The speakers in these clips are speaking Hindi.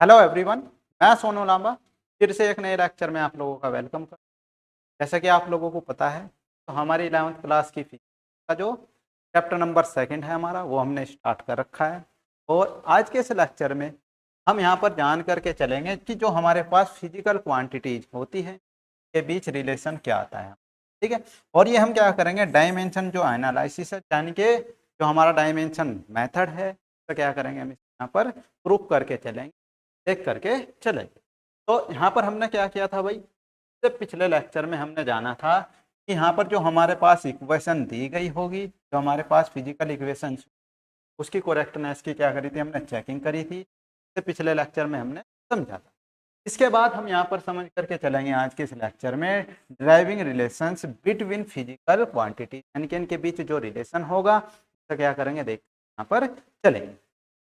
Hello everyone. मैं सोनू लांबा फिर से एक नए लेक्चर में आप लोगों का वेलकम कर। जैसा कि आप लोगों को पता है तो हमारी 11th क्लास की फिजिक्स का जो चैप्टर नंबर सेकंड है हमारा वो हमने स्टार्ट कर रखा है। और आज के इस लेक्चर में हम यहाँ पर जान करके चलेंगे कि जो हमारे पास फिजिकल क्वांटिटीज होती है के बीच रिलेशन क्या आता है। ठीक है। और ये हम क्या करेंगे, डायमेंशन जो एनालिसिस है यानी कि जो हमारा डायमेंशन मेथड है तो क्या करेंगे, हम यहाँ पर प्रूफ करके चलेंगे, देख करके चलेंगे। तो यहाँ पर हमने क्या किया था भाई, इससे पिछले लेक्चर में हमने जाना था कि यहाँ पर जो हमारे पास इक्वेशन दी गई होगी, जो हमारे पास फिजिकल इक्वेशन, उसकी करेक्टनेस की क्या करी थी, हमने चेकिंग करी थी। इससे पिछले लेक्चर में हमने समझा था। इसके बाद हम यहाँ पर समझ करके चलेंगे आज के इस लेक्चर में driving relations between physical quantity, यानी कि इनके बीच जो रिलेशन होगा तो क्या करेंगे, देख यहाँ पर चलेंगे।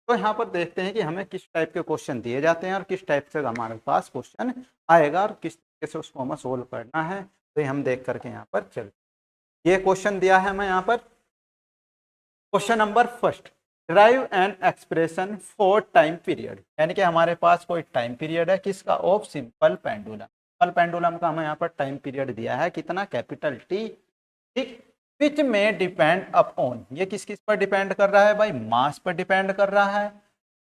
तो यहाँ पर देखते हैं कि हमें किस टाइप के क्वेश्चन दिए जाते हैं और किस टाइप से हमारे पास क्वेश्चन आएगा और किस तरीके से उसको हमें सोल्व करना है, तो ये हम देख करके यहाँ पर चल। ये क्वेश्चन दिया है हमें यहाँ पर, question number first, drive an expression for time period, यानी कि हमारे पास कोई टाइम पीरियड है किसका, of simple pendulum. Simple pendulum का हमें यहाँ पर टाइम पीरियड दिया है कितना, कैपिटल टी। ठीक। विच में डिपेंड अपॉन, ये किस किस पर डिपेंड कर रहा है भाई, मास पर डिपेंड कर रहा है,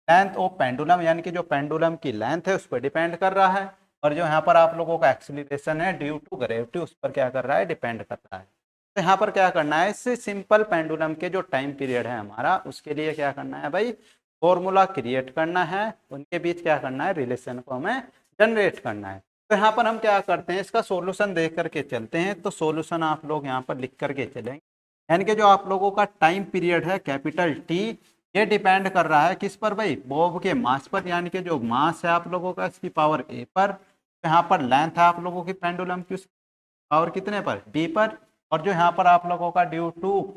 लेंथ ऑफ पेंडुलम यानी कि जो पेंडुलम की लेंथ है उस पर डिपेंड कर रहा है, और जो यहाँ पर आप लोगों का एक्सीलरेशन है ड्यू टू ग्रेविटी उस पर क्या कर रहा है, डिपेंड कर रहा है। तो यहाँ पर क्या करना है, इससे सिंपल पेंडुलम के जो टाइम पीरियड है हमारा, उसके लिए क्या करना है भाई, फॉर्मूला क्रिएट करना है, उनके बीच क्या करना है, रिलेशन को हमें जनरेट करना है। तो यहाँ पर हम क्या करते हैं, इसका सॉल्यूशन देख करके चलते हैं। तो सॉल्यूशन आप लोग यहाँ पर लिख करके चलेंगे, यानी कि जो आप लोगों का टाइम पीरियड है कैपिटल टी, ये डिपेंड कर रहा है किस पर भाई, बॉब के मास पर, यानी कि जो मास है आप लोगों का इसकी पावर ए पर, यहाँ पर लेंथ है आप लोगों की पेंडुलम की पावर कितने पर, बी पर, और जो यहाँ पर आप लोगों का ड्यू टू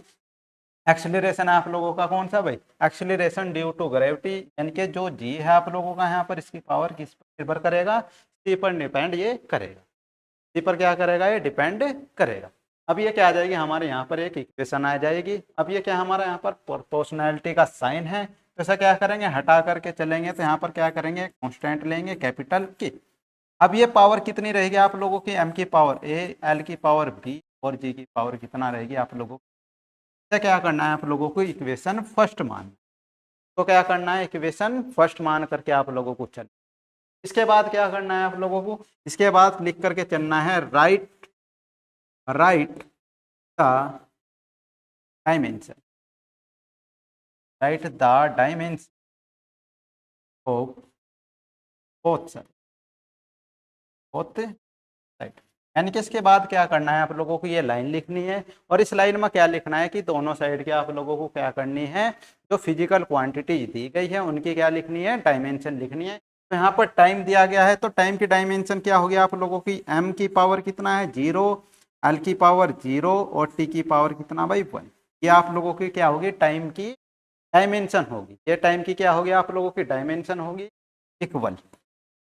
एक्सेलरेशन है आप लोगों का कौन सा भाई, एक्सेलरेशन ड्यू टू ग्रेविटी, यानी कि जो जी है आप लोगों का यहाँ पर इसकी पावर किस पर निर्भर करेगा, सी पर डिपेंड ये करेगा, सी पर क्या करेगा, ये डिपेंड करेगा। अब ये क्या आ जाएगी, हमारे यहाँ पर एक इक्वेशन आ जाएगी। अब ये क्या हमारा यहाँ पर प्रोपोर्शनैलिटी का साइन है, तो ऐसा क्या करेंगे, हटा करके चलेंगे, तो यहाँ पर क्या करेंगे, कॉन्स्टेंट लेंगे कैपिटल की। अब ये पावर कितनी रहेगी आप लोगों की, एम की पावर ए, एल की पावर बी और जी की पावर कितना रहेगी आप लोगों को। क्या करना है आप लोगों को, इक्वेशन फर्स्ट मान, तो क्या करना है, इक्वेशन फर्स्ट मान करके आप लोगों को चल। इसके बाद क्या करना है आप लोगों को, इसके बाद लिख करके चलना है, right right the dimension, right the dimension of both side, both side, यानी कि इसके बाद क्या करना है आप लोगों को, ये लाइन लिखनी है, और इस लाइन में क्या लिखना है कि दोनों साइड के आप लोगों को क्या करनी है, जो फिजिकल क्वांटिटी दी गई है उनकी क्या लिखनी है, डायमेंशन लिखनी है। तो यहाँ पर टाइम दिया गया है, तो टाइम की डायमेंशन क्या होगी आप लोगों की, एम की पावर कितना है, 0, एल की पावर 0 और टी की पावर कितना भाई 1। ये आप लोगों की क्या होगी, टाइम की डायमेंशन होगी, ये टाइम की क्या होगी आप लोगों की डायमेंशन होगी, इक्वल।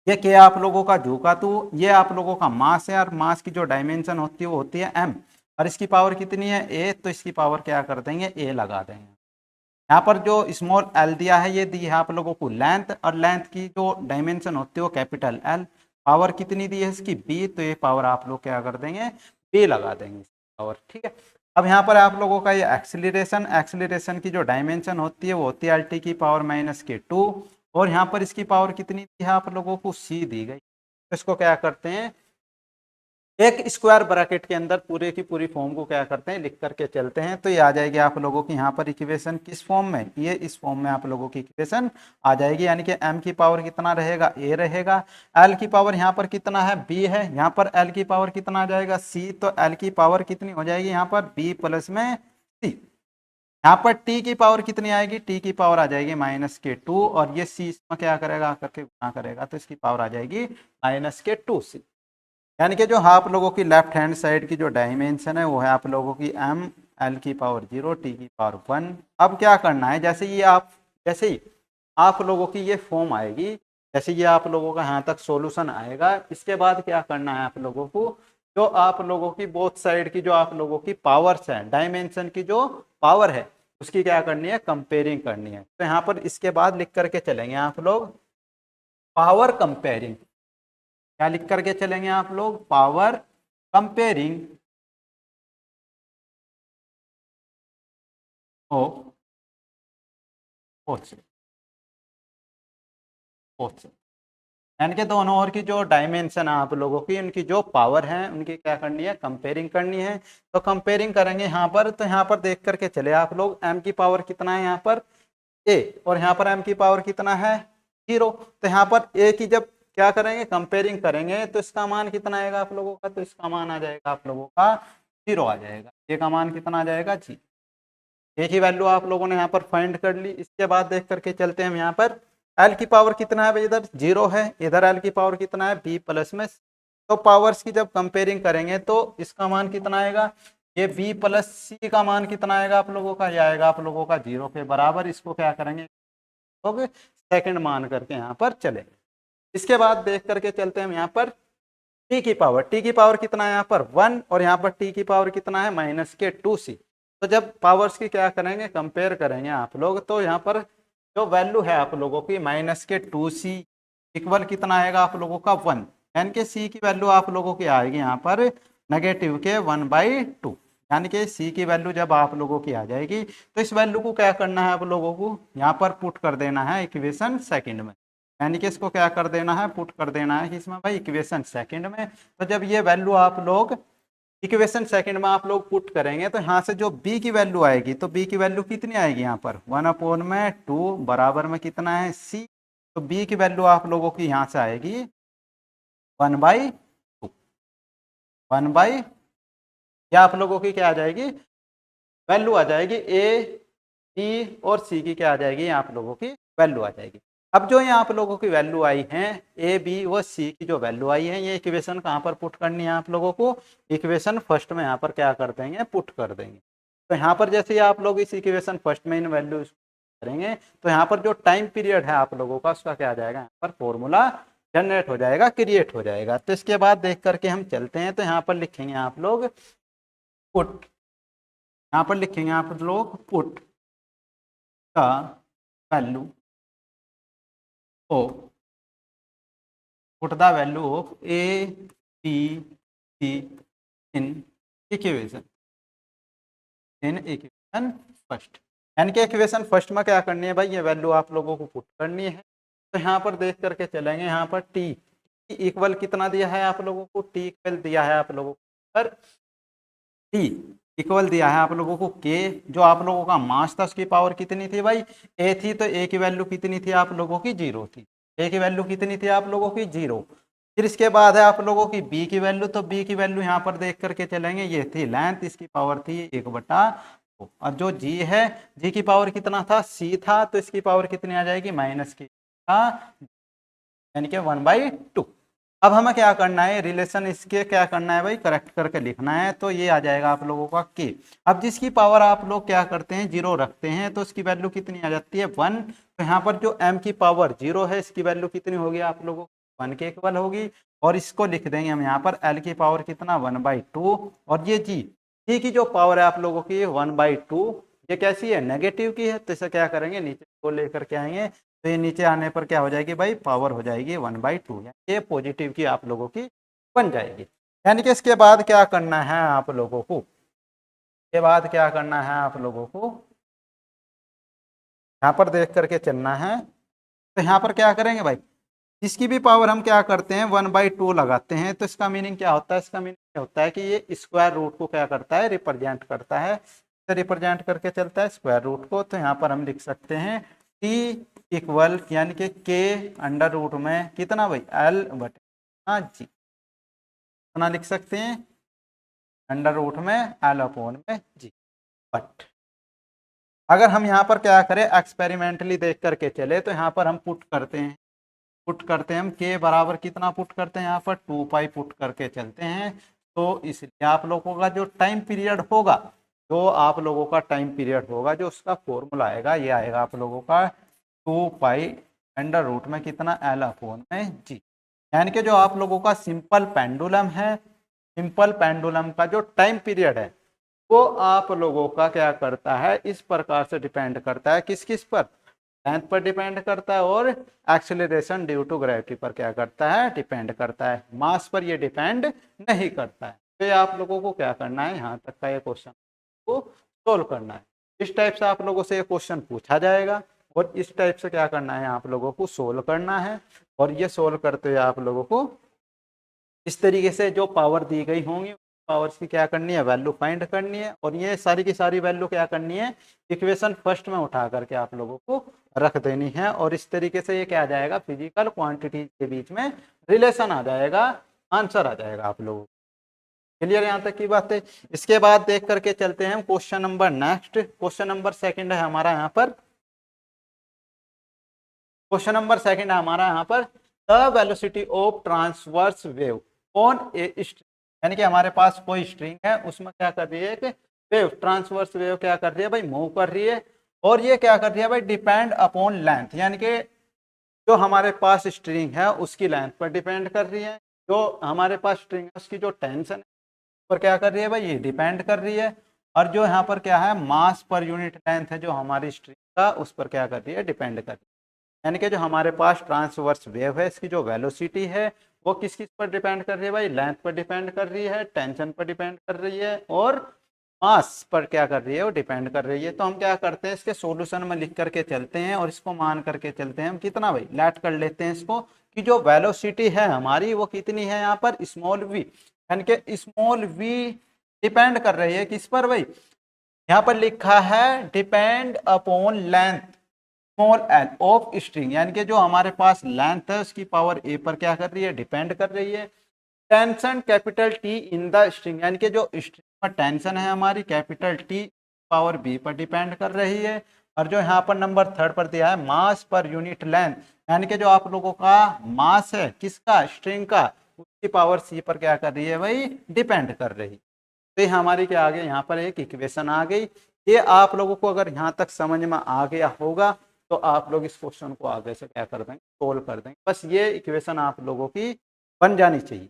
ये क्या आप लोगों का झुका, तो ये आप लोगों का मास है, और मास की जो डायमेंशन होती है वो होती है एम, और इसकी पावर कितनी है ए, तो इसकी पावर क्या कर देंगे, ए लगा देंगे। यहाँ पर जो स्मॉल एल दिया है ये दी है आप लोगों को लेंथ, और लेंथ की जो डायमेंशन होती है वो कैपिटल एल, पावर कितनी दी है इसकी बी, तो ये पावर आप लोग क्या कर देंगे, बी लगा देंगे पावर। ठीक है। अब यहाँ पर आप लोगों का ये एक्सीलरेशन, एक्सीलरेशन की जो डायमेंशन होती है वो होती है एल टी की पावर माइनस के 2, और यहाँ पर इसकी पावर कितनी दी है आप लोगों को, सी दी गई। तो इसको क्या करते हैं, एक स्क्वायर ब्रैकेट के अंदर पूरे की पूरी फॉर्म को क्या करते हैं, लिख करके चलते हैं। तो ये आ जाएगी आप लोगों की यहाँ पर इक्वेशन किस फॉर्म में, ये इस फॉर्म में आप लोगों की इक्वेशन आ जाएगी, यानी कि m की पावर कितना रहेगा, a रहेगा, l की पावर यहाँ पर कितना है, b है, यहाँ पर l की पावर कितना आ जाएगा, c, तो l की पावर कितनी हो जाएगी यहाँ पर b प्लस में c। यहाँ पर t की पावर कितनी आएगी, t की पावर आ जाएगी माइनस के 2, और ये c इसमें क्या करेगा, करके गुना करेगा, तो इसकी पावर आ जाएगी माइनस के 2c। यानी कि जो आप लोगों की लेफ्ट हैंड साइड की जो डायमेंशन है वो है आप लोगों की m, l की पावर 0, t की पावर 1। अब क्या करना है, जैसे ही आप लोगों की ये फॉर्म आएगी, जैसे ये आप लोगों का यहाँ तक सॉल्यूशन आएगा, इसके बाद क्या करना है आप लोगों को, जो आप लोगों की बोथ साइड की जो आप लोगों की पावर्स है, डायमेंशन की जो पावर है उसकी क्या करनी है, कंपेयरिंग करनी है। तो यहाँ पर इसके बाद लिख करके चलेंगे आप लोग, पावर कंपेयरिंग, क्या लिख करके चलेंगे आप लोग, पावर कंपेयरिंग ऑफ फोर्सेस, यानी कि दोनों और की जो डायमेंशन है आप लोगों की, उनकी जो पावर है उनकी क्या करनी है, कंपेयरिंग करनी है। तो कंपेयरिंग करेंगे यहाँ पर, तो यहाँ पर देख करके चले आप लोग, m की पावर कितना है यहाँ पर a, और यहाँ पर m की पावर कितना है 0। तो यहाँ पर a की जब क्या करेंगे, कंपेयरिंग करेंगे, तो इसका मान कितना आएगा आप लोगों का, तो इसका मान आ जाएगा आप लोगों का 0 आ जाएगा। a का मान कितना आ जाएगा जी, एक ही वैल्यू आप लोगों ने यहाँ पर फाइंड कर ली। इसके बाद देख करके चलते हैं हम यहाँ पर एल की पावर कितना है भाई, इधर 0 है, इधर एल की पावर कितना है बी प्लस में। तो पावर्स की जब कंपेयरिंग करेंगे तो इसका मान कितना आएगा, ये बी प्लस सी का मान कितना आएगा आप लोगों का, ये आएगा आप लोगों का 0 के बराबर। इसको क्या करेंगे, तो सेकंड मान करके यहाँ पर चलेंगे। इसके बाद देख करके चलते हैं हम यहाँ पर टी की पावर, टी की पावर कितना है यहाँ पर 1, और यहाँ पर टी की पावर कितना है माइनस के 2c। तो जब पावर्स की क्या करेंगे, कंपेयर करेंगे आप लोग, तो यहाँ पर जो वैल्यू है आप लोगों की माइनस के 2c इक्वल कितना आएगा आप लोगों का 1, यानी कि सी की वैल्यू आप लोगों की आएगी यहाँ पर नेगेटिव के 1/2। यानी कि सी की वैल्यू जब आप लोगों की आ जाएगी, तो इस वैल्यू को क्या करना है आप लोगों को, यहाँ पर पुट कर देना है इक्वेशन सेकंड में, यानी कि इसको क्या कर देना है, पुट कर देना है इसमें भाई इक्वेशन सेकंड में। तो जब ये वैल्यू आप लोग इक्वेशन सेकंड में आप लोग पुट करेंगे, तो यहाँ से जो b की वैल्यू आएगी, तो b की वैल्यू कितनी आएगी यहाँ पर 1/2 बराबर में कितना है c। तो b की वैल्यू आप लोगों की यहाँ से आएगी 1/2, 1/, या आप लोगों की क्या आ जाएगी, वैल्यू आ जाएगी a, b और c की क्या आ जाएगी, आप लोगों की वैल्यू आ जाएगी। अब जो यहाँ आप लोगों की वैल्यू आई है ए बी व सी की जो वैल्यू आई है, ये इक्वेशन कहाँ पर पुट करनी है आप लोगों को, इक्वेशन फर्स्ट में यहाँ पर क्या कर देंगे, पुट कर देंगे। तो यहाँ पर जैसे ही आप लोग इस इक्वेशन फर्स्ट में इन वैल्यू करेंगे, तो यहाँ पर जो टाइम पीरियड है आप लोगों का, उसका क्या आ जाएगा, यहाँ पर फॉर्मूला जनरेट हो जाएगा, क्रिएट हो जाएगा। तो इसके बाद देख करके हम चलते हैं, तो यहाँ पर लिखेंगे आप लोग पुट, यहाँ पर लिखेंगे आप लोग पुट का value of put the value of a b c in equation first, यानी कि इक्वेशन फर्स्ट में क्या करनी है भाई, ये वैल्यू आप लोगों को पुट करनी है। तो यहाँ पर देख करके चलेंगे, यहाँ पर t इक्वल कितना दिया है आप लोगों को, t इक्वल दिया है आप लोगों को पर t इक्वल दिया है आप लोगों को k, जो आप लोगों का मास था उसकी पावर कितनी थी भाई a थी, तो a की वैल्यू कितनी थी आप लोगों की 0 थी, a की वैल्यू कितनी थी आप लोगों की 0। फिर इसके बाद है आप लोगों की b की वैल्यू, तो b की वैल्यू यहाँ पर देख करके चलेंगे, ये थी लेंथ, इसकी पावर थी 1/2। और जो g है, g की पावर कितना था, c था, तो इसकी पावर कितनी आ जाएगी माइनस की, यानी कि 1/2। अब हमें क्या करना है, रिलेशन इसके क्या करना है भाई, करेक्ट करके लिखना है। तो ये आ जाएगा आप लोगों का k। अब जिसकी पावर आप लोग क्या करते हैं 0 रखते हैं, तो इसकी वैल्यू कितनी आ जाती है 1। तो यहाँ पर जो m की पावर 0 है, इसकी वैल्यू कितनी होगी आप लोगों को 1 के इक्वल होगी। और इसको लिख देंगे हम यहाँ पर l की पावर कितना 1/2, और ये g की जो पावर है आप लोगों की 1/2, ये कैसी है, नेगेटिव की है। तो इसे क्या करेंगे, नीचे को लेकर के आएंगे, तो ये नीचे आने पर क्या हो जाएगी भाई, पावर हो जाएगी 1/2, ये पॉजिटिव की आप लोगों की बन जाएगी। यानी कि इसके बाद क्या करना है आप लोगों को, इसके बाद क्या करना है आप लोगों को, यहाँ पर देख करके चलना है। तो यहाँ पर क्या करेंगे भाई, इसकी भी पावर हम क्या करते हैं 1/2 लगाते हैं। तो इसका मीनिंग क्या होता है, इसका मीनिंग क्या होता है कि ये स्क्वायर रूट को क्या करता है, रिप्रेजेंट करता है, तो रिप्रेजेंट करके चलता है स्क्वायर रूट को। तो यहाँ पर हम लिख सकते हैं t इक्वल, यानी कि k अंडर रूट में कितना भाई l/g, कितना लिख सकते हैं अंडर रूट में l/g। बट अगर हम यहाँ पर क्या करें, एक्सपेरिमेंटली देख करके चले, तो यहाँ पर हम पुट करते हैं, हम k बराबर कितना पुट करते हैं, यहाँ पर 2π पुट करके चलते हैं। तो इसलिए आप लोगों का जो टाइम पीरियड होगा, जो उसका फॉर्मूला आएगा, ये आएगा आप लोगों का 2π अंडर रूट में कितना l/g। यानी कि जो आप लोगों का सिंपल पेंडुलम है, सिंपल पेंडुलम का जो टाइम पीरियड है, वो आप लोगों का क्या करता है, इस प्रकार से डिपेंड करता है, किस किस पर, लेंथ पर डिपेंड करता है, और एक्सेलरेशन ड्यू टू ग्रेविटी पर क्या करता है, डिपेंड करता है। मास पर ये डिपेंड नहीं करता है। तो ये आप लोगों को क्या करना है, यहाँ तक का ये क्वेश्चन को सोल्व करना है। इस टाइप से आप लोगों से ये क्वेश्चन पूछा जाएगा और इस टाइप से क्या करना है, आप लोगों को सोल्व करना है। और ये सोल्व करते हुए आप लोगों को इस तरीके से जो पावर दी गई होंगी पावर्स की क्या करनी है, वैल्यू फाइंड करनी है, और ये सारी की सारी वैल्यू क्या करनी है, इक्वेशन फर्स्ट में उठा करके आप लोगों को रख देनी है। और इस तरीके से ये क्या आ जाएगा, फिजिकल क्वांटिटी के बीच में रिलेशन आ जाएगा, आंसर आ जाएगा आप लोगों को। क्लियर यहाँ तक की बात है। इसके बाद देख करके चलते हैं question number next. Question number second है हमारा यहाँ पर, क्वेश्चन नंबर सेकंड है हमारा यहाँ पर, the velocity of transverse wave on a string, यानी कि हमारे पास कोई स्ट्रिंग है, उसमें क्या कर रही है कि वेव, ट्रांसवर्स वेव क्या कर रही है भाई, मूव कर रही है। और ये क्या कर रही है भाई, डिपेंड अपॉन लेंथ, यानी कि जो हमारे पास स्ट्रिंग है उसकी लेंथ पर डिपेंड कर रही है। जो हमारे पास स्ट्रिंग है उसकी जो टेंशन है पर क्या कर रही है भाई, ये डिपेंड कर रही है। और जो यहाँ पर क्या है, मास पर यूनिट लेंथ है जो हमारी स्ट्रिंग का, उस पर क्या कर रही है, डिपेंड कर रही है। यानी कि जो हमारे पास ट्रांसवर्स वेव है इसकी जो वेलोसिटी है वो किस किस पर डिपेंड कर रही है भाई, लेंथ पर डिपेंड कर रही है, टेंशन पर डिपेंड कर रही है, और मास पर क्या कर रही है, वो डिपेंड कर रही है। तो हम क्या करते हैं, इसके सॉल्यूशन में लिख करके चलते हैं और इसको मान करके चलते हैं हम कितना भाई, लेट कर लेते हैं इसको कि जो वेलोसिटी है हमारी वो कितनी है यहाँ पर, स्मॉल वी, यानी कि स्मॉल वी डिपेंड कर रही है किस पर भाई, यहाँ पर लिखा है depend upon length small L of string, यानी कि जो हमारे पास लेंथ है उसकी पावर ए पर क्या कर रही है, डिपेंड कर रही है। Tension capital T in the string, यानी कि जो स्ट्रिंग पर टेंशन है हमारी कैपिटल टी पावर बी पर डिपेंड कर रही है। और जो यहाँ पर नंबर थर्ड पर दिया है मास पर यूनिट लेंथ, यानी कि जो आप लोगों का मास है किसका, स्ट्रिंग का, उसकी पावर सी पर क्या कर रही है भाई, डिपेंड कर रही है। तो हमारी क्या आ गई, यहाँ पर एक इक्वेशन आ गई। ये आप लोगों को अगर यहाँ तक समझ में आ गया होगा तो आप लोग इस क्वेश्चन को आगे से क्या कर देंगे, सोल्व कर देंगे। बस ये इक्वेशन आप लोगों की बन जानी चाहिए।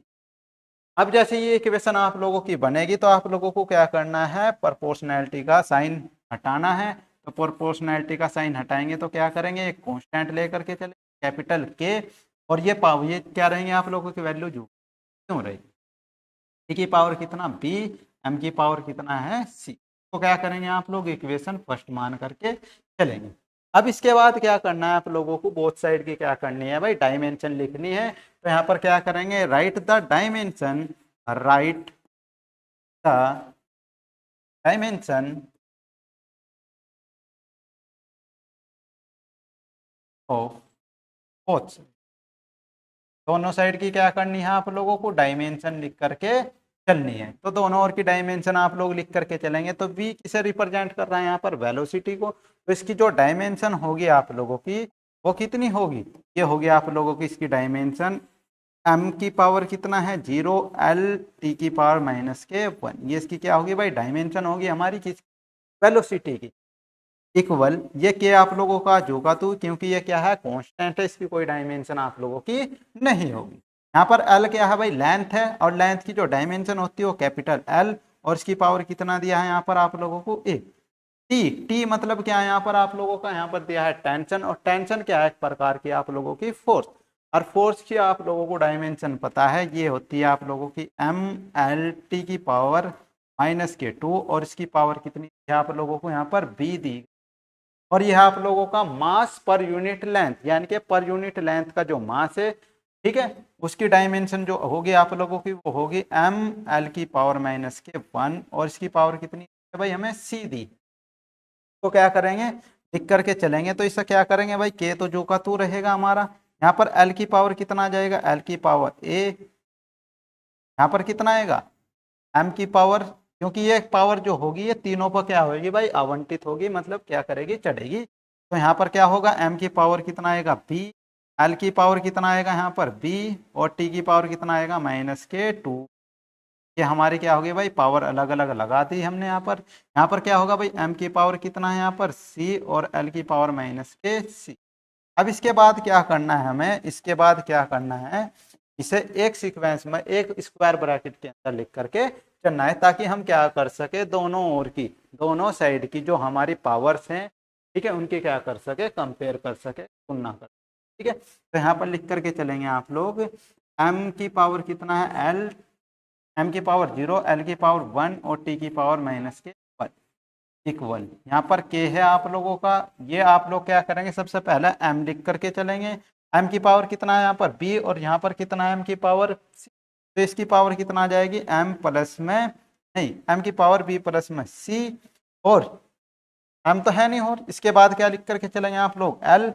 अब जैसे ये इक्वेशन आप लोगों की बनेगी तो आप लोगों को क्या करना है, प्रोपोर्शनैलिटी का साइन हटाना है। तो प्रोपोर्शनैलिटी का साइन हटाएंगे तो क्या करेंगे, एक कांस्टेंट लेकर के चले कैपिटल के, और ये पावर ये क्या रहेंगे आप लोगों की वैल्यू जो क्यों रहेगी, ए की पावर कितना बी, एम की पावर कितना है सी। तो क्या करेंगे आप लोग, इक्वेशन फर्स्ट मान करके चलेंगे। अब इसके बाद क्या करना है आप लोगों को, बोथ साइड की क्या करनी है भाई, डायमेंशन लिखनी है। तो यहाँ पर क्या करेंगे, right the dimension, right the dimension of both, दोनों साइड की क्या करनी है आप लोगों को, डायमेंशन लिख करके चलनी है। तो दोनों ओर की डायमेंशन आप लोग लिख करके चलेंगे। तो v किसे रिप्रेजेंट कर रहा है यहाँ पर, वेलोसिटी को। तो इसकी जो डायमेंशन होगी आप लोगों की वो कितनी होगी, ये होगी आप लोगों की इसकी डायमेंशन m की पावर कितना है 0, l t की पावर -1, ये इसकी क्या होगी भाई, डायमेंशन होगी हमारी किस, वेलोसिटी की। इक्वल ये के आप लोगों का जोगा तो, क्योंकि ये क्या है कांस्टेंट है, इसकी कोई डायमेंशन आप लोगों की नहीं होगी। यहाँ पर एल क्या है भाई, लेंथ है, और लेंथ की जो डायमेंशन होती है वो कैपिटल एल, और इसकी पावर कितना दिया है यहाँ पर आप लोगों को ए। टी, टी मतलब क्या है यहाँ पर आप लोगों का, यहाँ पर दिया है टेंशन, और टेंशन क्या है, एक प्रकार की आप लोगों की फोर्स। और फोर्स की आप लोगों को डायमेंशन पता है, ये होती है आप लोगों की एम एल टी की पावर -2, और इसकी पावर कितनी है आप लोगों को यहाँ पर बी दी। और यह आप लोगों का मास पर यूनिट लेंथ, यानी कि पर यूनिट लेंथ का जो मास है, ठीक है, उसकी डायमेंशन जो होगी आप लोगों की वो होगी एम एल की पावर -1, और इसकी पावर कितनी है भाई, हमें सी दी। तो क्या करेंगे, लिख करके चलेंगे। तो इससे क्या करेंगे भाई, के तो जो का तू रहेगा हमारा, यहाँ पर एल की पावर कितना आ जाएगा, एल की पावर ए, यहाँ पर कितना आएगा एम की पावर, क्योंकि ये पावर जो होगी ये तीनों पर क्या होगी भाई, आवंटित होगी, मतलब क्या करेगी, चढ़ेगी। तो यहाँ पर क्या होगा, एम की पावर कितना आएगा बी, एल की पावर कितना आएगा यहाँ पर बी, और टी की पावर कितना आएगा -2। ये हमारी क्या होगी भाई, पावर अलग अलग लगा दी हमने यहाँ पर। यहाँ पर क्या होगा भाई, एम की पावर कितना है यहाँ पर सी, और एल की पावर -सी। अब इसके बाद क्या करना है हमें, इसके बाद क्या करना है, इसे एक सीक्वेंस में एक स्क्वायर ब्रैकेट के अंदर लिख करके चलना है, ताकि हम क्या कर सके, दोनों ओर की, दोनों साइड की जो हमारी पावर्स हैं ठीक है, उनके क्या कर सके, कंपेयर कर सके, तुलना कर, ठीक है। तो यहाँ पर लिख करके चलेंगे आप लोग, m की पावर कितना है l, m की पावर 0, l की पावर 1 और t की पावर माइनस के 1 इक्वल, यहाँ पर k है आप लोगों का, ये आप लोग क्या करेंगे, सबसे पहले m लिख करके चलेंगे, m की पावर कितना है यहाँ पर b और यहाँ पर कितना है m की पावर c, तो इसकी पावर कितना आ जाएगी m प्लस में, नहीं m की पावर b प्लस में c, और m तो है नहीं, और इसके बाद क्या लिख करके चलेंगे आप लोग l,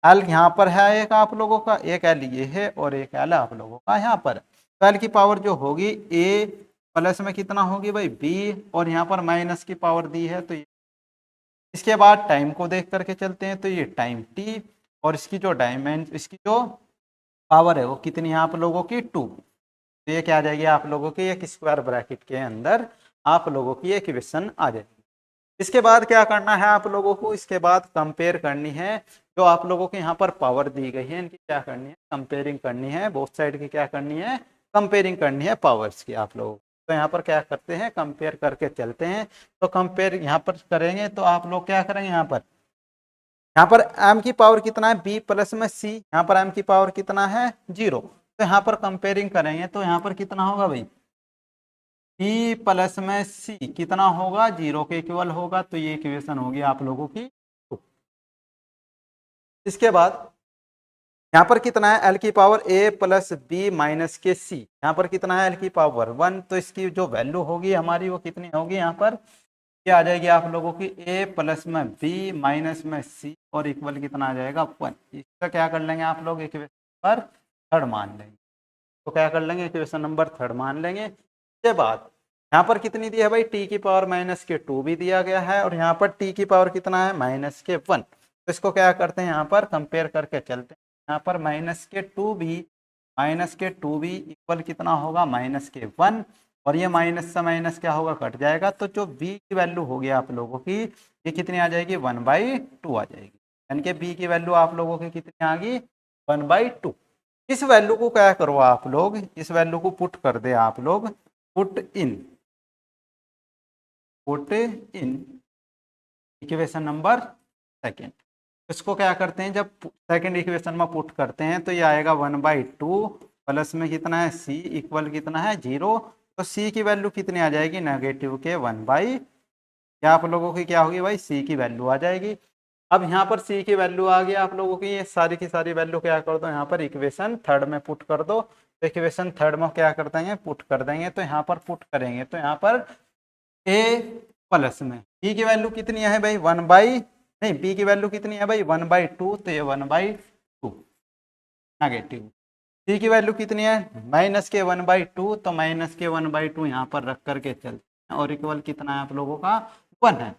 l यहाँ पर है एक आप लोगों का, एक l ये है और एक l आप लोगों का यहाँ पर, तो l की पावर जो होगी a प्लस में कितना होगी भाई b, और यहाँ पर माइनस की पावर दी है, तो इसके बाद टाइम को देख करके चलते हैं, तो ये टाइम t, और इसकी जो इसकी जो पावर है वो कितनी है आप लोगों की 2, तो ये क्या आ जाएगी आप लोगों की एक स्क्वायर ब्रैकेट के अंदर आप लोगों की इक्वेशन आ जाएगी। इसके बाद क्या करना है आप लोगों को, इसके बाद कंपेयर करनी है, जो आप लोगों को यहाँ पर पावर दी गई है इनकी क्या करनी है, कंपेयरिंग करनी है, बोथ साइड की क्या करनी है, कंपेयरिंग करनी है पावर्स की आप लोगों को। तो यहाँ पर क्या करते हैं, कंपेयर करके चलते हैं, तो कंपेयर यहाँ पर करेंगे तो आप लोग क्या करेंगे, यहाँ पर m की पावर कितना है b प्लस में c, यहाँ पर m की पावर कितना है 0, तो यहाँ पर कंपेयरिंग करेंगे तो यहाँ पर कितना होगा भाई b प्लस में c कितना होगा 0 के इक्वल होगा, तो ये इक्वेशन होगी आप लोगों की। इसके बाद यहाँ पर कितना है l की power a plus b minus के c, यहाँ पर कितना है l की पावर 1, तो इसकी जो वैल्यू होगी हमारी वो कितनी होगी, यहाँ पर क्या आ जाएगी आप लोगों की a प्लस में b माइनस में c और इक्वल कितना आ जाएगा 1। इसका क्या कर लेंगे आप लोग, इक्वेशन नंबर थर्ड मान लेंगे, तो क्या कर लेंगे, इक्वेशन नंबर थर्ड मान लेंगे। इसके बाद यहाँ पर कितनी दी है भाई, t की पावर माइनस के 2 भी दिया गया है, और यहाँ पर t की पावर कितना है माइनस के 1, तो इसको क्या करते हैं यहाँ पर कंपेयर करके चलते हैं, यहाँ पर माइनस के टू भी इक्वल कितना होगा माइनस के 1, और ये माइनस से माइनस क्या होगा कट जाएगा, तो जो b की वैल्यू होगी आप लोगों की ये कितनी आ जाएगी 1/2 आ जाएगी, यानी कि b की वैल्यू आप लोगों की कितनी आ गई 1/2। इस वैल्यू को क्या करो आप लोग, इस वैल्यू को पुट कर दे आप लोग, put in equation number second. इसको क्या करते हैं, जब सेकेंड इक्वेशन में पुट करते हैं तो ये आएगा 1/2 प्लस में कितना है c इक्वल कितना है 0, तो c की वैल्यू कितनी आ जाएगी नेगेटिव के 1/, क्या आप लोगों की क्या होगी भाई c की वैल्यू आ जाएगी। अब यहाँ पर c की वैल्यू आ गई आप लोगों की, ये सारी की सारी वैल्यू क्या कर दो यहाँ पर इक्वेशन थर्ड में पुट कर दो, तो इक्वेशन थर्ड में क्या कर देंगे पुट कर देंगे, तो यहाँ पर पुट करेंगे तो यहाँ पर a प्लस में b की वैल्यू कितनी है भाई 1/, नहीं b की वैल्यू कितनी है भाई 1/2, तो ये 1/2 नेगेटिव, c की वैल्यू कितनी है माइनस के 1/2, तो माइनस के 1/2 यहाँ पर रख करके चलते हैं, और इक्वल कितना है आप लोगों का 1 है।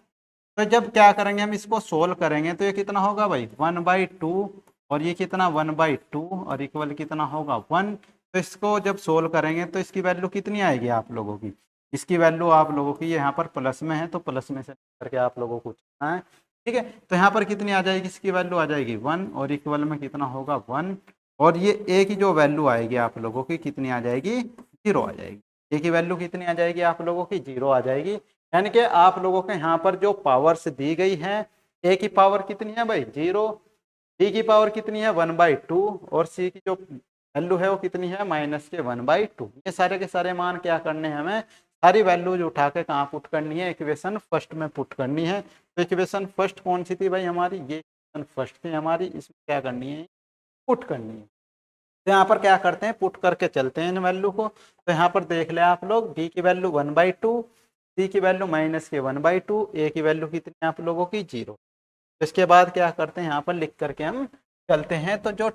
तो जब क्या करेंगे हम इसको सोल्व करेंगे तो ये कितना होगा भाई 1/2, और ये कितना 1/2 और इक्वल कितना होगा 1, तो इसको जब सोल्व करेंगे तो इसकी वैल्यू कितनी आएगी आप लोगों की, इसकी वैल्यू आप लोगों की यहाँ पर प्लस में है, तो प्लस में से करके आप लोगों को चलना है, ठीक है। तो यहाँ पर कितनी आ जाएगी, इसकी वैल्यू आ जाएगी 1, और इक्वल में कितना होगा 1, और ये a की जो वैल्यू आएगी आप लोगों की कितनी आ जाएगी 0 आ जाएगी, a की वैल्यू कितनी आ जाएगी आप लोगों की 0 आ जाएगी, यानी कि आप लोगों के यहाँ पर जो पावर्स दी गई हैं, a की पावर कितनी है भाई 0, b की पावर कितनी है 1/2, और c की जो वैल्यू है वो कितनी है माइनस के 1/2। ये सारे के सारे मान क्या करने हैं हमें, सारी वैल्यूज उठा के कहाँ पुट करनी है, इक्वेशन फर्स्ट में पुट करनी है। तो इक्वेशन फर्स्ट कौन सी थी भाई हमारी, ये इक्वेशन फर्स्ट थी हमारी, इसमें क्या करनी है पुट करनी है। तो यहाँ पर क्या करते हैं पुट करके चलते हैं इन वैल्यू को, तो यहाँ पर देख ले आप लोग b की वैल्यू 1/2, c की वैल्यू माइनस के 1/2, a की वैल्यू कितनी है आप लोगों की 0। तो इसके बाद क्या करते हैं यहाँ पर लिख करके हम चलते हैं, तो जो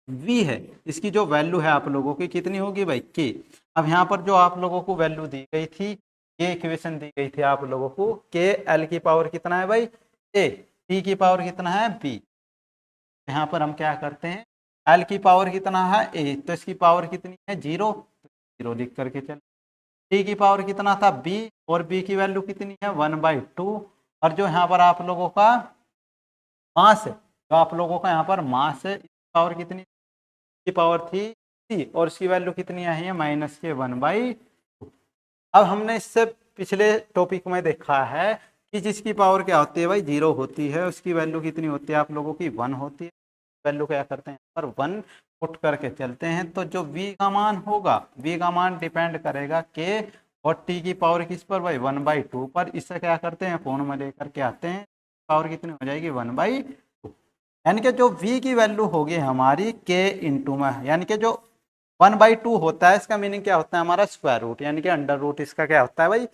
v है इसकी जो वैल्यू है आप लोगों की कितनी होगी भाई k। अब यहाँ पर जो आप लोगों को वैल्यू दी गई थी, ये इक्वेशन दी गई थी आप लोगों को, k l की पावर कितना है भाई a, t की पावर कितना है b। यहाँ पर हम क्या करते हैं l की पावर कितना है a, तो इसकी पावर कितनी है 0, 0 लिख करके चल, t की पावर कितना था b, और b की वैल्यू कितनी है 1/2, और जो यहाँ पर आप लोगों का मास है, जो आप लोगों का यहाँ पर मास है, इसकी पावर कितनी की पावर थी c, और इसकी वैल्यू कितनी आई है माइनस के 1/2। अब हमने इससे पिछले टॉपिक में देखा है कि जिसकी पावर क्या होती है भाई 0 होती है, उसकी वैल्यू कितनी होती है आप लोगों की 1 होती है। वैल्यू क्या करते हैं पर 1 पुट करके चलते हैं, तो जो v का मान होगा, v का मान डिपेंड करेगा k और t की पावर किस पर भाई 1/2 पर। इससे क्या करते हैं पूर्ण में लेकर के आते हैं, पावर कितनी हो जाएगी 1/2, यानी कि जो v की वैल्यू होगी हमारी k इंटू में, यानी कि जो 1/2 होता है इसका मीनिंग क्या होता है हमारा स्क्वायर रूट, यानी कि अंडर रूट इसका क्या होता है भाई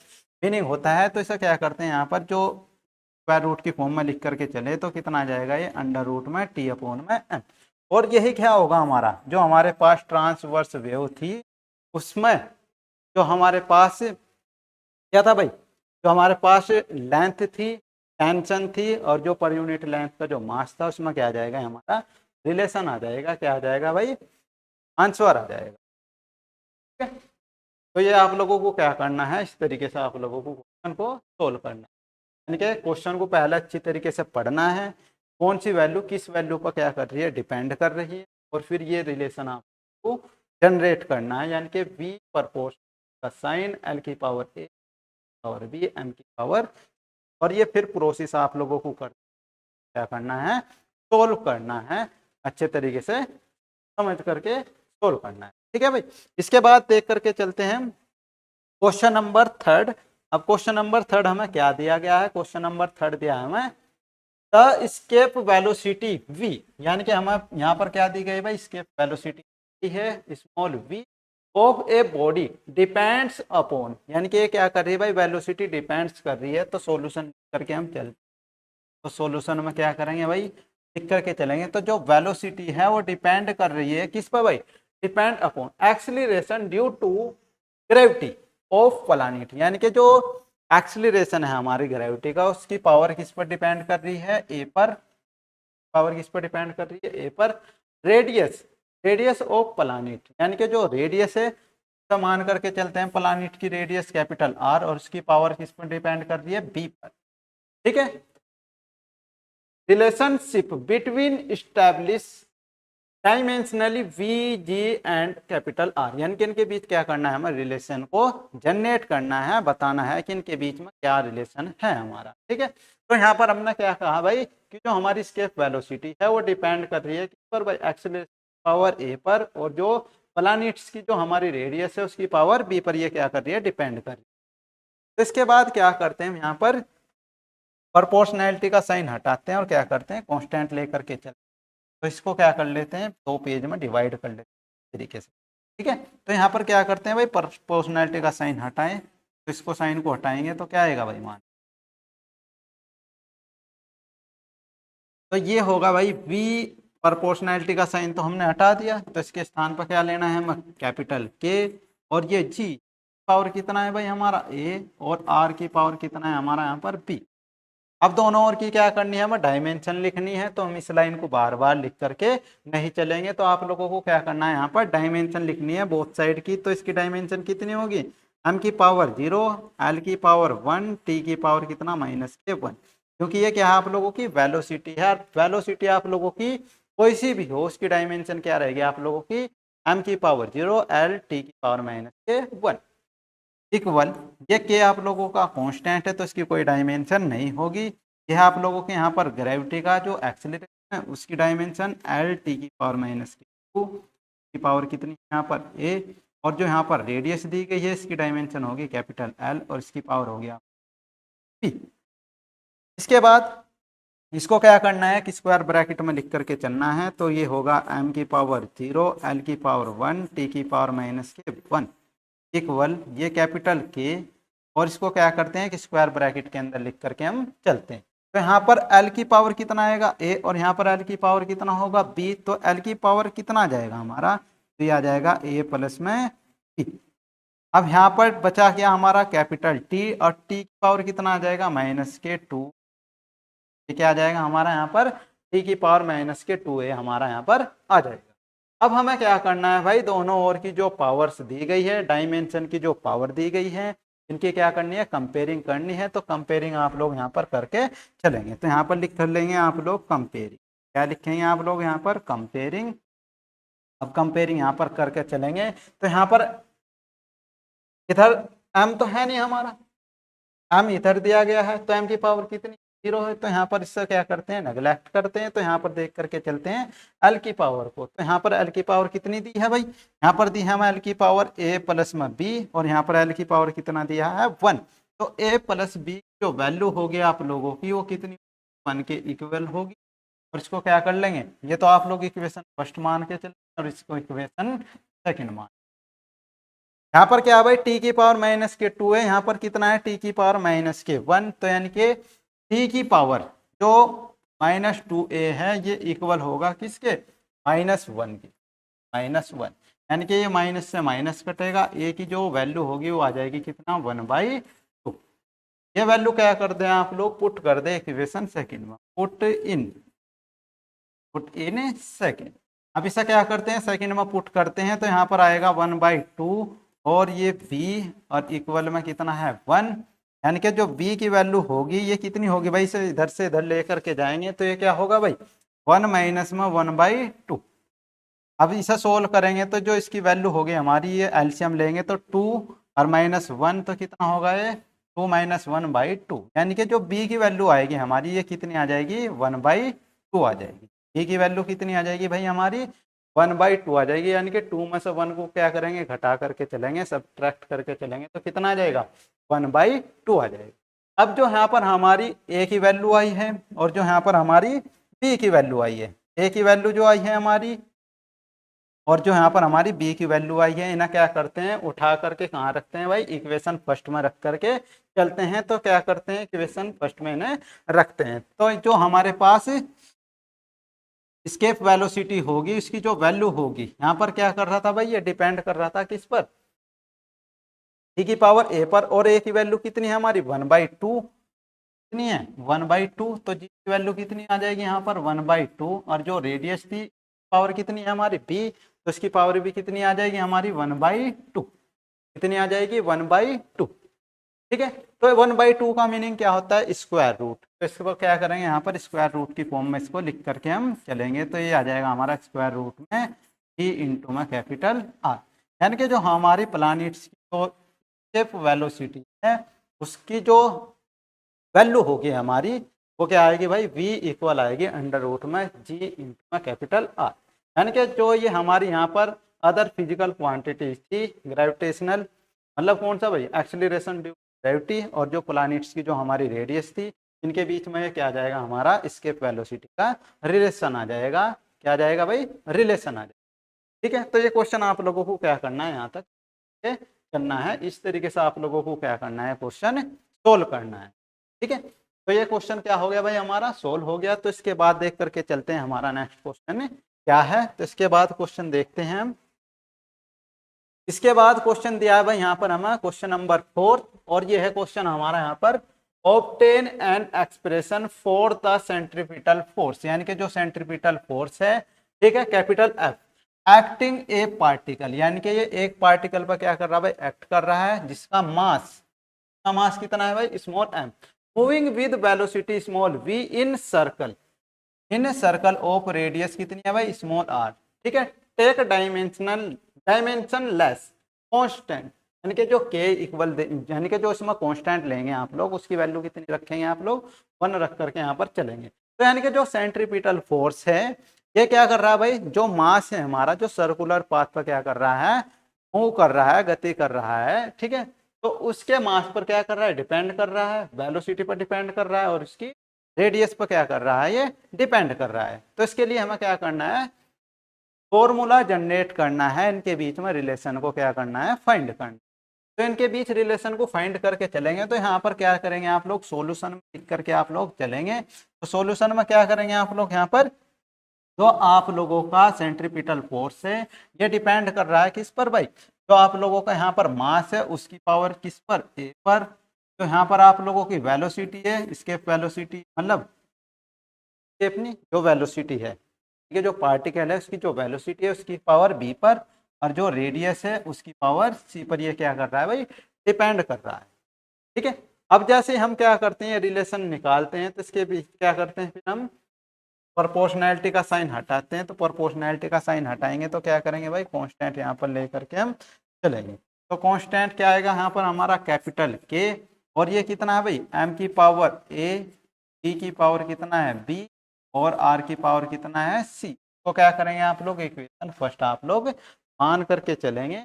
मीनिंग होता है। तो इसे क्या करते हैं यहाँ पर जो स्क्वायर रूट की फॉर्म में लिख करके चले तो कितना आ जाएगा ये अंडर रूट में टी अपॉन में एन। और यही क्या होगा हमारा जो हमारे पास ट्रांसवर्स वेव थी उसमें जो हमारे पास क्या था भाई, जो हमारे पास लेंथ थी, टेंशन थी और जो पर यूनिट लेंथ का जो मास था उसमें क्या आ जाएगा हमारा रिलेशन आ जाएगा, क्या आ जाएगा भाई आंसर आ जाएगा। ठीक है, तो ये आप लोगों को क्या करना है, इस तरीके से आप लोगों को क्वेश्चन को सोल्व करना है, यानी कि क्वेश्चन को पहले अच्छी तरीके से पढ़ना है, कौन सी वैल्यू किस वैल्यू पर क्या कर रही है डिपेंड कर रही है, और फिर ये रिलेशन आपको जनरेट करना है, यानी कि v परपोर्शन का साइन एल की पावर ए और बी एम की पावर, और ये फिर प्रोसेस आप लोगों को क्या करना है सोल्व करना है, अच्छे तरीके से समझ करके सोल्व करना है। ठीक है भाई, इसके बाद देख करके चलते हैं क्वेश्चन नंबर थर्ड। अब क्वेश्चन नंबर थर्ड हमें क्या दिया गया है, क्वेश्चन नंबर थर्ड दिया है हमें द स्केप वेलोसिटी v, यानी कि हमें यहाँ पर क्या दी गई भाई स्केप वेलोसिटी है small v of a body depends upon, यानी कि ये क्या कर रही है भाई वेलोसिटी डिपेंड्स कर रही है, तो सॉल्यूशन करके हम चलते, तो सॉल्यूशन में क्या करेंगे भाई लिख करके चलेंगे। तो जो वेलोसिटी है वो डिपेंड कर रही है किस पर भाई, depend upon acceleration due to gravity of planet, यानी कि जो एक्सीलरेशन है हमारी ग्रेविटी का उसकी पावर किस पर डिपेंड कर रही है ए पर, पावर किस पर डिपेंड कर रही है ए पर, रेडियस रेडियस ऑफ प्लैनेट, यानी कि जो रेडियस है तो मान करके चलते हैं प्लैनेट की रेडियस कैपिटल आर और उसकी पावर किस पर डिपेंड कर रही है बी पर। ठीक है, relationship between establish dimensionally we ji and capital R, यानी कि इनके बीच क्या करना है हमें रिलेशन को जनरेट करना है, बताना है कि इनके बीच में क्या रिलेशन है हमारा। ठीक है, तो यहाँ पर हमने क्या कहा भाई कि जो हमारी स्केप वेलोसिटी है वो डिपेंड कर रही है किस पर भाई एक्सीलरेशन पावर ए पर, और जो प्लैनेट्स की जो हमारी रेडियस है उसकी पावर बी पर, ये क्या कर रही है डिपेंड कर रही है। तो इसके बाद क्या करते हैं यहाँ पर प्रोपोर्शनैलिटी का साइन हटाते हैं और क्या करते हैं कांस्टेंट लेकर के चलते हैं, तो इसको क्या कर लेते हैं दो पेज में डिवाइड कर लेते हैं तरीके से। ठीक है, तो यहाँ पर क्या करते हैं भाई प्रोपोर्शनैलिटी का साइन हटाएं, तो इसको साइन को हटाएंगे तो क्या आएगा भाई मान, तो ये होगा भाई v, प्रोपोर्शनैलिटी का साइन तो हमने हटा दिया, तो इसके स्थान पर क्या लेना है हमें कैपिटल K, और ये g पावर कितना है भाई हमारा a, और r की पावर कितना है हमारा यहाँ पर b। अब दोनों ओर की क्या करनी है हमें डायमेंशन लिखनी है, तो हम इस लाइन को बार बार लिख करके नहीं चलेंगे, तो आप लोगों को क्या करना है यहाँ पर डायमेंशन लिखनी है बोथ साइड की। तो इसकी डायमेंशन कितनी होगी m की पावर 0, l की पावर 1, t की पावर कितना -k1, क्योंकि ये क्या है आप लोगों की वेलोसिटी है, वेलोसिटी आप लोगों की कोई सी भी हो उसकी डायमेंशन क्या रहेगी आप लोगों की m की पावर 0, l t की पावर -k1 इक्वल, ये के आप लोगों का कांस्टेंट है तो इसकी कोई डायमेंशन नहीं होगी। यह आप लोगों के यहाँ पर ग्रेविटी का जो एक्सीलरेशन है उसकी डायमेंशन एल टी की पावर -2 की पावर कितनी यहाँ पर ए, और जो यहाँ पर रेडियस दी गई है इसकी डायमेंशन होगी कैपिटल एल और इसकी पावर होगी पी। इसके बाद इसको क्या करना है कि स्क्वायर ब्रैकेट में लिख करके चलना है, तो ये होगा m की पावर 0, l की पावर 1, t की पावर -1 इक्वल ये कैपिटल के, और इसको क्या करते हैं कि स्क्वायर ब्रैकेट के अंदर लिख करके हम चलते हैं। तो यहाँ पर L की पावर कितना आएगा a, और यहाँ पर L की पावर कितना होगा b, तो L की पावर कितना आ जाएगा हमारा, तो ये आ जाएगा a प्लस में b। अब यहाँ पर बचा क्या हमारा कैपिटल T, और T की पावर कितना आ जाएगा -2, ये क्या आ जाएगा हमारा यहाँ पर T की पावर -2a हमारा यहाँ पर आ जाएगा। अब हमें क्या करना है भाई दोनों ओर की जो पावर्स दी गई है डायमेंशन की जो पावर दी गई है इनकी क्या करनी है कंपेयरिंग करनी है, तो कंपेयरिंग आप लोग यहाँ पर करके चलेंगे। तो यहाँ पर लिख कर लेंगे आप लोग कंपेयरिंग, क्या लिखेंगे आप लोग यहाँ पर कंपेयरिंग। अब कंपेयरिंग यहाँ पर करके चलेंगे, तो यहाँ पर इधर m तो है नहीं हमारा, m इधर दिया गया है तो m की पावर कितनी 0 है, तो यहाँ पर इससे क्या करते हैं नेगलेक्ट करते हैं, तो यहाँ पर देख करके चलते हैं l की पावर को। तो यहाँ पर l की पावर कितनी दी है भाई, यहाँ पर दी है हमें l की पावर a प्लस में b, और यहाँ पर l की पावर कितना दिया है 1। तो a प्लस b जो वैल्यू होगी आप लोगों की वो कितनी 1 के इक्वल होगी। और इसको क्या कर लेंगे, ये तो आप लोग इक्वेशन फर्स्ट मान के चलें और इसको इक्वेशन सेकंड मान। यहाँ पर क्या है भाई टी की पावर माइनस के 2 है, यहाँ पर कितना है टी की पावर माइनस के 1, तो यानी कि टी की पावर जो -2a है ये इक्वल होगा किसके -1 के, -1, यानी कि ये माइनस से माइनस कटेगा, a की जो वैल्यू होगी वो आ जाएगी कितना 1/2। ये वैल्यू क्या कर दें आप लोग पुट कर दे इक्वेशन सेकंड में, पुट इन सेकंड। अब इसे क्या करते हैं सेकंड में पुट करते हैं, तो यहाँ पर आएगा 1/2 और ये b और इक्वल में कितना है 1, यानी कि जो b की वैल्यू होगी ये कितनी होगी भाई, इसे इधर से इधर लेकर के जाएंगे तो ये क्या होगा भाई 1 माइनस में 1/2। अब इसे सोल्व करेंगे तो जो इसकी वैल्यू होगी हमारी, ये एलसीएम लेंगे तो 2 और -1 तो कितना होगा ये 2 - 1/2, यानी कि जो b की वैल्यू आएगी हमारी ये कितनी आ जाएगी 1/2 आ जाएगी। b की वैल्यू कितनी आ जाएगी भाई हमारी 1/2 आ जाएगी, यानी कि 2 में से 1 को क्या करेंगे घटा करके चलेंगे, सब्ट्रैक्ट करके चलेंगे तो कितना आ जाएगा 1/2 आ जाएगा। अब जो यहाँ पर हमारी a की वैल्यू आई है और जो यहाँ पर हमारी b की वैल्यू आई है, a की वैल्यू जो आई है हमारी और जो यहाँ पर हमारी b की वैल्यू आई है, इन्हें क्या करते हैं उठा करके कहाँ रखते हैं भाई इक्वेशन फर्स्ट में रख करके चलते हैं। तो क्या करते हैं इक्वेशन फर्स्ट में इन्हें रखते हैं, तो जो हमारे पास स्केप वेलोसिटी होगी इसकी जो वैल्यू होगी यहाँ पर क्या कर रहा था भाई, ये डिपेंड कर रहा था किस पर, टी की पावर a पर, और a की वैल्यू कितनी है हमारी 1/2, कितनी है 1/2, तो g की वैल्यू कितनी आ जाएगी यहाँ पर 1/2, और जो रेडियस थी पावर कितनी है हमारी b, तो इसकी पावर भी कितनी आ जाएगी हमारी 1/2, कितनी आ जाएगी 1/2। ठीक है, तो 1/2 का मीनिंग क्या होता है स्क्वायर रूट, तो इसको क्या करेंगे यहाँ पर स्क्वायर रूट की फॉर्म में इसको लिख करके हम चलेंगे, तो ये आ जाएगा हमारा स्क्वायर रूट में e इंटू में कैपिटल R, यानी कि जो हमारी प्लैनेट्स की जो स्केप वेलोसिटी है उसकी जो वैल्यू होगी हमारी वो क्या आएगी भाई v इक्वल आएगी √g इंटू में कैपिटल R, यानी कि जो ये हमारी यहाँ पर अदर फिजिकल क्वांटिटीज थी ग्रेविटेशनल, मतलब कौन सा भाई एक्सेलरेशन ड्यू ग्रेविटी, और जो प्लैनेट्स की जो हमारी रेडियस थी इनके बीच में क्या आ जाएगा हमारा स्केप वेलोसिटी का रिलेशन आ जाएगा, क्या आ जाएगा भाई रिलेशन आ जाएगा। ठीक है, तो ये क्वेश्चन आप लोगों को क्या करना है यहाँ तक करना है, इस तरीके से आप लोगों को क्या करना है क्वेश्चन सोल्व करना है। ठीक है, तो ये क्वेश्चन क्या हो गया भाई हमारा सोल्व हो गया। तो इसके बाद देख करके चलते हैं हमारा नेक्स्ट क्वेश्चन क्या है, तो इसके बाद क्वेश्चन देखते हैं हम। इसके बाद क्वेश्चन दिया है भाई यहाँ पर हमें क्वेश्चन नंबर 4, और ये है क्वेश्चन हमारा यहाँ पर obtain an expression for the centripetal force, यानी कि जो सेंट्रीपिटल फोर्स है ठीक है कैपिटल F एक्टिंग ए पार्टिकल, यानी कि ये एक पार्टिकल पर क्या कर रहा है भाई एक्ट कर रहा है जिसका मास कितना है भाई small m, moving with velocity small v in circle of radius कितनी है भाई स्मॉल r। ठीक है, टेक डायमेंशन लेस कांस्टेंट, यानी कि जो k इक्वल यानी कि जो इसमें कांस्टेंट लेंगे आप लोग उसकी वैल्यू कितनी रखेंगे आप लोग 1 रख करके यहाँ पर चलेंगे। तो यानी कि जो सेंट्रीपिटल फोर्स है ये क्या कर रहा है भाई, जो मास है हमारा जो सर्कुलर पाथ पर क्या कर रहा है मूव कर रहा है गति कर रहा है। ठीक है, तो उसके मास पर क्या कर रहा है डिपेंड कर रहा है, वेलोसिटी पर डिपेंड कर रहा है, और इसकी रेडियस पर क्या कर रहा है ये डिपेंड कर रहा है। तो इसके लिए हमें क्या करना है फॉर्मूला जनरेट करना है, इनके बीच में रिलेशन को क्या करना है फाइंड करना। तो इनके बीच रिलेशन को फाइंड करके चलेंगे, तो यहाँ पर क्या करेंगे आप लोग सॉल्यूशन में लिख करके आप लोग चलेंगे। तो सॉल्यूशन में क्या करेंगे आप लोग यहाँ पर जो आप लोगों का सेंट्रीपिटल फोर्स है ये डिपेंड कर रहा है किस पर भाई, जो आप लोगों का यहाँ पर मास है उसकी पावर किस पर a पर, तो यहाँ पर आप लोगों की वेलोसिटी है स्केप वेलोसिटी मतलब अपनी जो वेलोसिटी है ठीक है जो पार्टिकल है उसकी जो वेलोसिटी है उसकी पावर b पर, और जो रेडियस है उसकी पावर c पर, ये क्या कर रहा है भाई डिपेंड कर रहा है। ठीक है, अब जैसे हम क्या करते हैं रिलेशन निकालते हैं तो इसके बीच क्या करते हैं फिर हम प्रोपोर्शनैलिटी का साइन हटाते हैं। तो प्रोपोर्शनैलिटी का साइन हटाएंगे तो क्या करेंगे भाई कांस्टेंट यहाँ पर लेकर के हम चलेंगे। तो कांस्टेंट क्या आएगा यहाँ पर हमारा कैपिटल K और ये कितना है भाई m की पावर a, b की पावर कितना है b और r की पावर कितना है c। तो क्या करेंगे आप लोग इक्वेशन फर्स्ट आप लोग मान करके चलेंगे।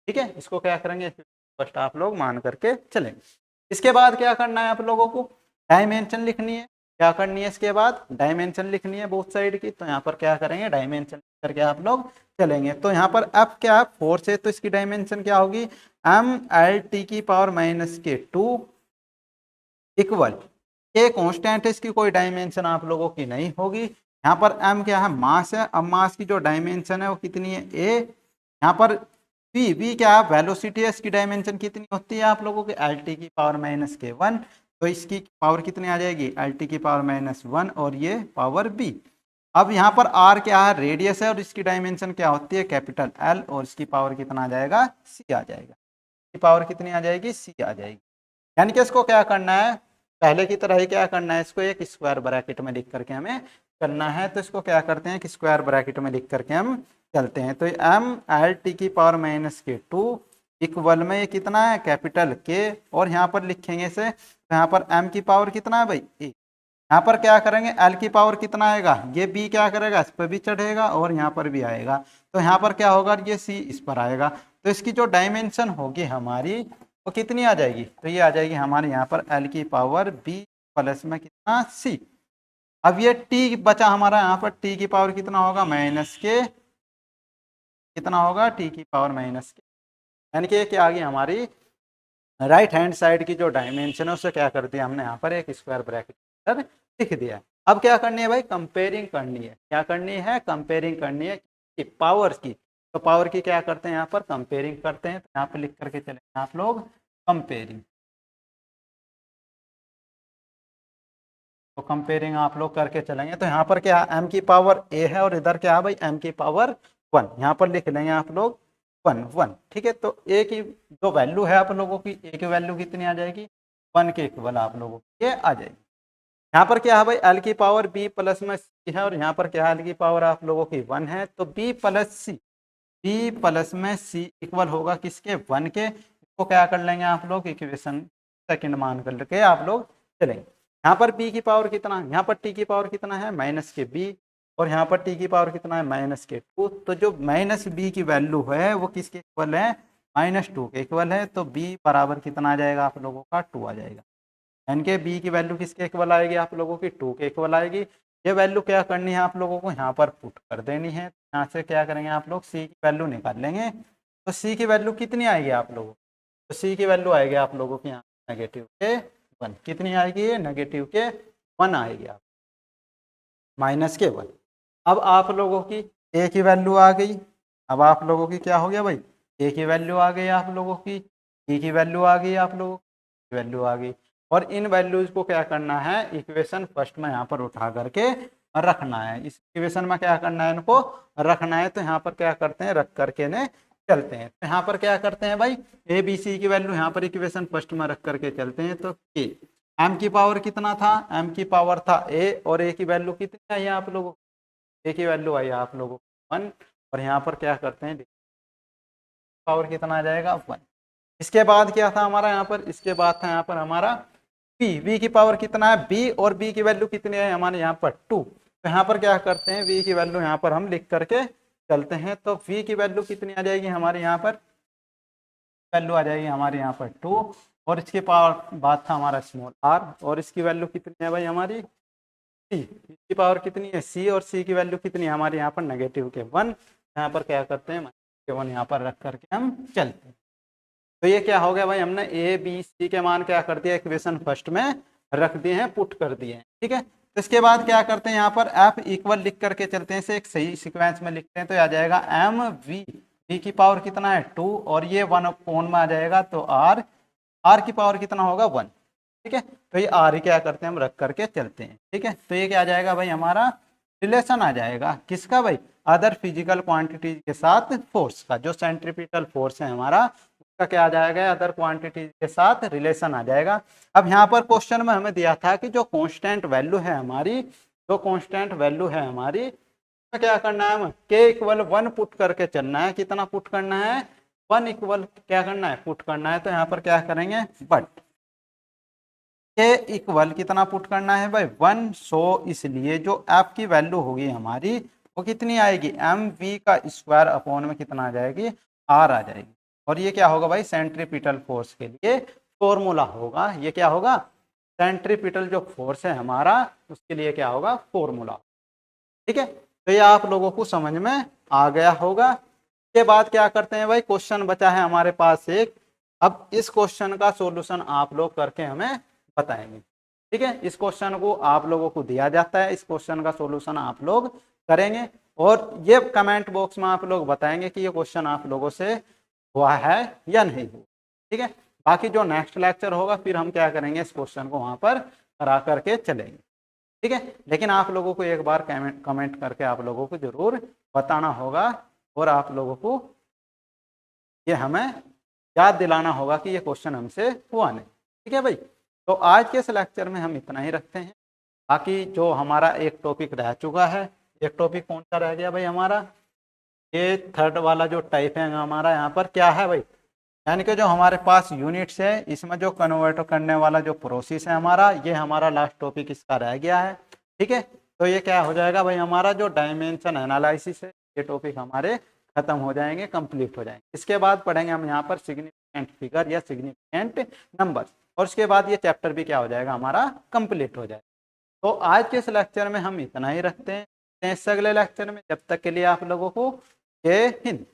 ठीक है, इसको क्या करेंगे फर्स्ट आप लोग मान करके चलेंगे। इसके बाद क्या करना है आप लोगों को डायमेंशन लिखनी है। क्या करनी है इसके बाद डायमेंशन लिखनी है बोथ साइड की। तो यहाँ पर क्या करेंगे डायमेंशन करके आप लोग चलेंगे। तो यहाँ पर अब क्या फोर्स है तो इसकी डायमेंशन क्या होगी mlt की पावर माइनस के 2 इक्वल के कांस्टेंट है, इसकी कोई डायमेंशन आप लोगों की नहीं होगी। यहाँ पर m क्या है मास है। अब मास की जो डायमेंशन है वो कितनी है a। यहाँ पर v क्या है वेलोसिटी है, इसकी डायमेंशन कितनी होती है आप लोगों की lt की पावर माइनस के 1। तो इसकी पावर कितनी आ जाएगी lt की पावर माइनस 1 और ये पावर b। अब यहाँ पर r क्या है रेडियस है और इसकी डायमेंशन क्या होती है कैपिटल L और इसकी पावर कितना आ जाएगा c आ जाएगा। इसकी पावर कितनी आ जाएगी c आ जाएगी। यानी कि इसको क्या करना है पहले की तरह ही क्या करना है इसको एक स्क्वायर ब्रैकेट में लिख करके हमें करना है। तो इसको क्या करते हैं कि स्क्वायर ब्रैकेट में लिख करके हम चलते हैं। तो mlt की पावर माइनस के 2 इक्वल में ये कितना है कैपिटल K और यहाँ पर लिखेंगे इसे। तो यहाँ पर m की पावर कितना है भाई a। यहाँ पर क्या करेंगे L की पावर कितना आएगा ये b क्या करेगा इस पर भी चढ़ेगा और यहाँ पर भी आएगा। तो यहाँ पर क्या होगा ये c इस पर आएगा। तो इसकी जो डायमेंशन होगी हमारी वो कितनी आ जाएगी तो ये आ जाएगी हमारे यहाँ पर L की पावर b प्लस में कितना c। अब ये t बचा हमारा यहाँ पर t की पावर कितना होगा माइनस के कितना होगा t की पावर माइनस के। यानी कि ये क्या आ गई हमारी राइट हैंड साइड की जो डायमेंशन है उससे क्या कर दिया हमने यहाँ पर एक स्क्वायर ब्रैकेट लिख दिया। अब क्या करनी है भाई कंपेयरिंग करनी है। क्या करनी है कंपेयरिंग करनी है पावर की। तो पावर की क्या करते हैं यहाँ पर कंपेयरिंग करते हैं। तो यहाँ पर लिख करके चलेंगे आप लोग कंपेयरिंग। तो कंपेयरिंग आप लोग करके चलेंगे। तो यहाँ पर क्या m की पावर a है और इधर क्या है भाई m की पावर 1। यहाँ पर लिख लेंगे आप लोग 1 ठीक है। तो a की जो वैल्यू है आप लोगों की a की वैल्यू कितनी आ जाएगी 1 के इक्वल आप लोगों की ये आ जाएगी। यहाँ पर क्या है भाई l की पावर b प्लस में c है और यहाँ पर क्या है l की पावर आप लोगों की 1 है। तो b प्लस में c इक्वल होगा किसके 1 के। इसको क्या कर लेंगे आप लोग इक्वेशन सेकंड मान करके आप लोग चलेंगे। यहाँ पर b की पावर कितना यहाँ पर t की पावर कितना है माइनस के b और यहाँ पर t की पावर कितना है माइनस के 2। तो जो माइनस b की वैल्यू है वो किसके इक्वल है -2 के इक्वल है। तो b बराबर कितना आ जाएगा आप लोगों का 2 आ जाएगा। यानी कि b की वैल्यू किसके इक्वल आएगी आप लोगों की 2 के इक्वल आएगी। ये वैल्यू क्या करनी है आप लोगों को यहाँ पर पुट कर देनी है। यहाँ से क्या करेंगे आप लोग c की वैल्यू निकाल लेंगे। तो c की वैल्यू कितनी आएगी आप लोगों तो c की वैल्यू आएगी आप लोगों की यहाँ नेगेटिव के 1। कितनी आएगी नेगेटिव के 1 आएगी आप माइनस के 1। अब आप लोगों की a की वैल्यू आ गई। अब आप लोगों की क्या हो गया भाई a की वैल्यू आ गई आप लोगों की b की वैल्यू आ गई आप लोगों की वैल्यू आ गई। और इन वैल्यूज को क्या करना है इक्वेशन फर्स्ट में यहाँ पर उठा करके रखना है। इस इक्वेशन में क्या करना है इनको रखना है। तो यहाँ पर क्या करते हैं रख करके ने चलते हैं। तो यहाँ पर क्या करते हैं भाई ए बी सी की वैल्यू यहाँ पर इक्वेशन फर्स्ट में रख करके चलते हैं। तो के एम की पावर कितना था एम की पावर था ए और ए की वैल्यू कितनी आई आप लोगों ए की वैल्यू आई आप लोगों को 1 और यहाँ पर क्या करते हैं पावर कितना आ जाएगा 1। इसके बाद क्या था हमारा यहाँ पर इसके बाद था यहाँ पर हमारा v की पावर कितना है b और b की वैल्यू कितनी है हमारे यहाँ पर 2। तो यहाँ पर क्या करते हैं v की वैल्यू यहाँ पर हम लिख करके चलते हैं। तो v की वैल्यू कितनी आ जाएगी हमारे यहाँ पर वैल्यू आ जाएगी हमारे यहाँ पर 2 और इसके पावर बाद था हमारा स्मॉल r और इसकी वैल्यू कितनी है भाई हमारी c। इसकी पावर कितनी है c और c की वैल्यू कितनी है हमारे यहाँ पर नेगेटिव के 1। यहाँ पर क्या करते हैं के 1 यहाँ पर रख करके हम चलते हैं। तो ये क्या हो गया भाई हमने ए बी सी के मान क्या कर दिया इक्वेशन फर्स्ट में रख दिए हैं पुट कर दिए हैं। ठीक है, तो इसके बाद क्या करते हैं यहाँ पर एफ इक्वल लिख करके चलते हैं। इसे एक सही सीक्वेंस में लिखते हैं। तो आ जाएगा एम वी की पावर कितना है 2 और ये 1 अपॉन में आ जाएगा। तो आर की पावर कितना होगा 1। ठीक है, तो ये आर ही क्या करते हैं हम रख करके चलते हैं। ठीक है, तो ये क्या आ जाएगा भाई हमारा रिलेशन आ जाएगा किसका भाई अदर फिजिकल क्वांटिटीज के साथ फोर्स का। जो सेंट्रीपिटल फोर्स है हमारा उसका क्या आ जाएगा अदर क्वांटिटीज के साथ रिलेशन आ जाएगा। अब यहाँ पर क्वेश्चन में हमें दिया था कि जो कांस्टेंट वैल्यू है हमारी तो क्या करना है हमें के इक्वल 1 पुट करके चलना है। कितना पुट करना है 1 इक्वल क्या करना है पुट करना है। तो यहाँ पर क्या करेंगे बट के इक्वल कितना पुट करना है भाई 1, सो इसलिए जो एफ की वैल्यू होगी हमारी वो कितनी आएगी एम वी का स्क्वायर अपॉन में कितना आ जाएगी आर आ जाएगी। और ये क्या होगा भाई सेंट्रीपिटल फोर्स के लिए फॉर्मूला होगा। ये क्या होगा सेंट्रीपिटल जो फोर्स है हमारा उसके लिए क्या होगा फॉर्मूला। ठीक है, तो ये आप लोगों को समझ में आ गया होगा। के बाद क्या करते हैं भाई क्वेश्चन बचा है हमारे पास एक। अब इस क्वेश्चन का सॉल्यूशन आप लोग करके हमें बताएंगे। ठीक है, इस क्वेश्चन को आप लोगों को दिया जाता है, इस क्वेश्चन का सॉल्यूशन आप लोग करेंगे और ये कमेंट बॉक्स में आप लोग बताएंगे कि ये क्वेश्चन आप लोगों से हुआ है या नहीं हुआ। ठीक है, बाकी जो नेक्स्ट लेक्चर होगा फिर हम क्या करेंगे इस क्वेश्चन को वहां पर करा करके चलेंगे। ठीक है, लेकिन आप लोगों को एक बार कमेंट करके आप लोगों को जरूर बताना होगा और आप लोगों को ये हमें याद दिलाना होगा कि ये क्वेश्चन हमसे हुआ नहीं। ठीक है भाई, तो आज के इस लेक्चर में हम इतना ही रखते हैं। बाकी जो हमारा एक टॉपिक रह चुका है, एक टॉपिक कौन सा रह गया भाई हमारा, ये थर्ड वाला जो टाइप है हमारा यहाँ पर क्या है भाई, यानी कि जो हमारे पास यूनिट्स है इसमें जो कन्वर्ट करने वाला जो प्रोसेस है हमारा, ये हमारा लास्ट टॉपिक इसका रह गया है। ठीक है, तो ये क्या हो जाएगा भाई हमारा जो डायमेंशन एनालिसिस है ये टॉपिक हमारे खत्म हो जाएंगे, कंप्लीट हो जाएंगे। इसके बाद पढ़ेंगे हम यहाँ पर सिग्निफिकेंट फिगर या सिग्निफिकेंट नंबर, और उसके बाद ये चैप्टर भी क्या हो जाएगा हमारा कंप्लीट हो जाएगा। तो आज के इस लेक्चर में हम इतना ही रखते हैं, इस अगले लेक्चर में। जब तक के लिए आप लोगों को जय हिंद।